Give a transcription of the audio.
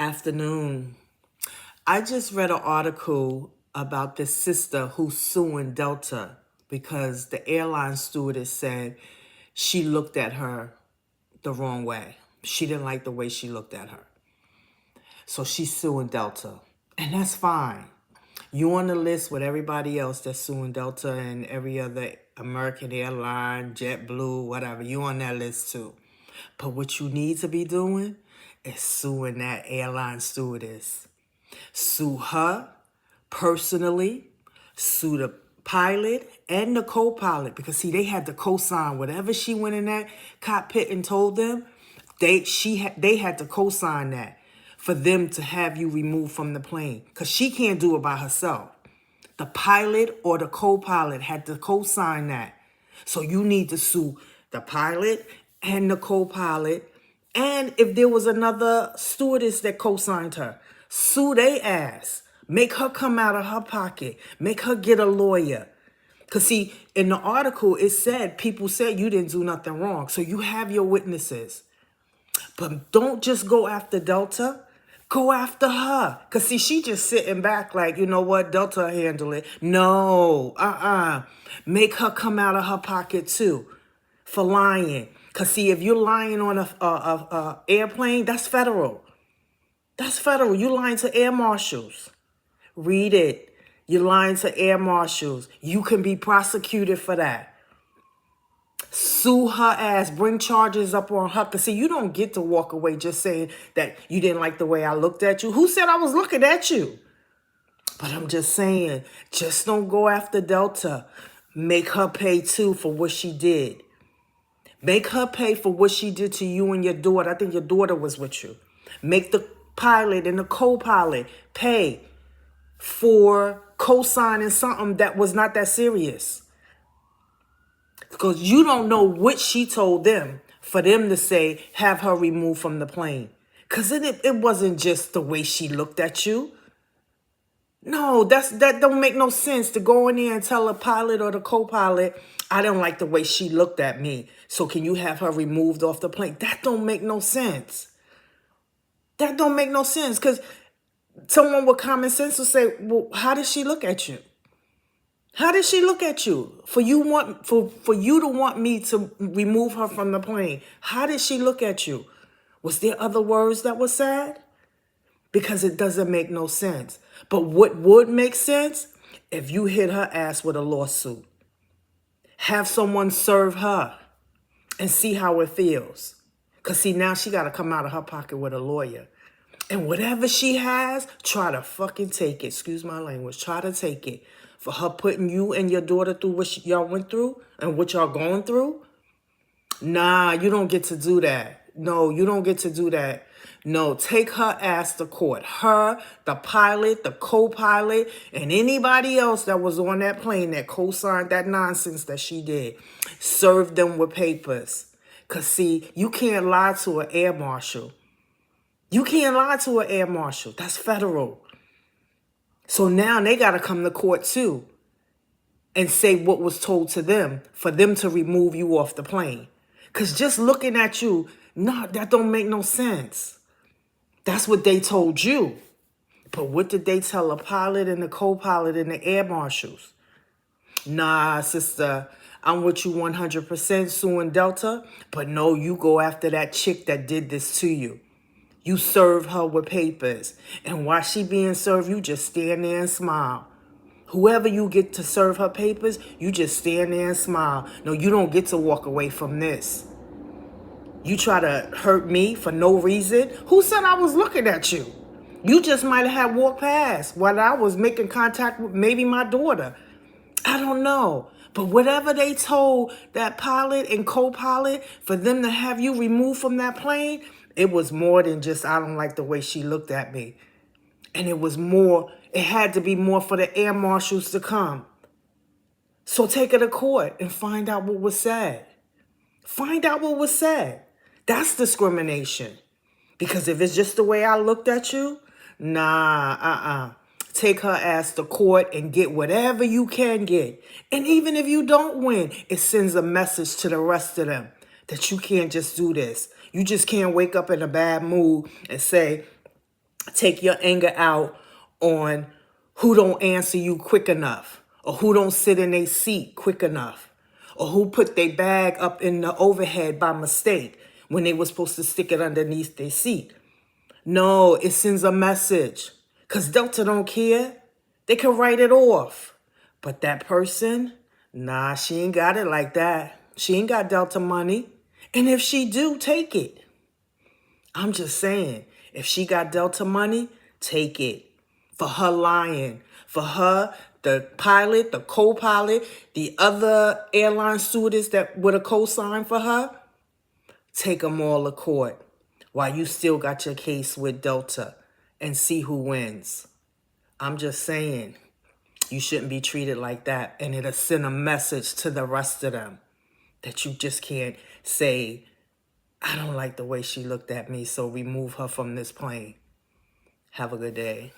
Afternoon. I just read an article about this sister who's suing Delta because the airline stewardess said she looked at her the wrong way. She didn't like the way she looked at her. So she's suing Delta. And that's fine. You on the list with everybody else that's suing Delta and every other American airline, JetBlue, whatever. You on that list too. But what you need to be doing is suing that airline stewardess. Sue her personally, sue the pilot and the co-pilot, because see, they had to co-sign whatever she went in that cockpit and told them. They had to co-sign that for them to have you removed from the plane, because she can't do it by herself. The pilot or the co-pilot had to co-sign that. So you need to sue the pilot and the co-pilot. And if there was another stewardess that co-signed her, sue they ass. Make her come out of her pocket. Make her get a lawyer. Because see, in the article, it said, people said you didn't do nothing wrong. So you have your witnesses. But don't just go after Delta. Go after her. Because see, she just sitting back like, you know what, Delta handle it. No, Make her come out of her pocket too for lying. Because see, if you're lying on a airplane, that's federal. That's federal. You're lying to air marshals. Read it. You're lying to air marshals. You can be prosecuted for that. Sue her ass. Bring charges up on her. Because see, you don't get to walk away just saying that you didn't like the way I looked at you. Who said I was looking at you? But I'm just saying, just don't go after Delta. Make her pay too for what she did. Make her pay for what she did to you and your daughter. I think your daughter was with you. Make the pilot and the co-pilot pay for co-signing something that was not that serious. Because you don't know what she told them for them to say, have her removed from the plane. Because it wasn't just the way she looked at you. No, that don't make no sense to go in there and tell a pilot or the co-pilot, I don't like the way she looked at me, so can you have her removed off the plane? That don't make no sense. That don't make no sense, because someone with common sense will say, well, how did she look at you? How did she look at you? For you to want me to remove her from the plane, how did she look at you? Was there other words that were said? Because it doesn't make no sense. But what would make sense? If you hit her ass with a lawsuit. Have someone serve her and see how it feels. Because see, now she got to come out of her pocket with a lawyer. And whatever she has, try to fucking take it. Excuse my language. Try to take it. For her putting you and your daughter through what y'all went through and what y'all going through. Nah, you don't get to do that. No, you don't get to do that. No, take her ass to court. Her, the pilot, the co-pilot, and anybody else that was on that plane that co-signed that nonsense that she did. Serve them with papers. Because, see, you can't lie to an air marshal. You can't lie to an air marshal. That's federal. So now they got to come to court, too, and say what was told to them for them to remove you off the plane. Because just looking at you, no, that don't make no sense. That's what they told you. But what did they tell a pilot and the co-pilot and the air marshals? Nah, sister, I'm with you 100% suing Delta. But no, you go after that chick that did this to you. You serve her with papers. And while she being served, you just stand there and smile. Whoever you get to serve her papers, you just stand there and smile. No, you don't get to walk away from this. You try to hurt me for no reason? Who said I was looking at you? You just might have walked past while I was making contact with maybe my daughter. I don't know. But whatever they told that pilot and co-pilot for them to have you removed from that plane, it was more than just, I don't like the way she looked at me. And it was more, it had to be more for the air marshals to come. So take her to court and find out what was said. Find out what was said. That's discrimination. Because if it's just the way I looked at you, nah, Take her ass to court and get whatever you can get. And even if you don't win, it sends a message to the rest of them that you can't just do this. You just can't wake up in a bad mood and say, take your anger out on who don't answer you quick enough, or who don't sit in their seat quick enough, or who put their bag up in the overhead by mistake when they were supposed to stick it underneath their seat. No, it sends a message. Because Delta don't care. They can write it off. But that person, nah, she ain't got it like that. She ain't got Delta money. And if she do, take it. I'm just saying, if she got Delta money, take it. For her lying. For her, the pilot, the co-pilot, the other airline stewardess that would have co-signed for her, take them all to court while you still got your case with Delta and see who wins. I'm just saying, you shouldn't be treated like that. And it'll send a message to the rest of them that you just can't say, I don't like the way she looked at me, so remove her from this plane. Have a good day.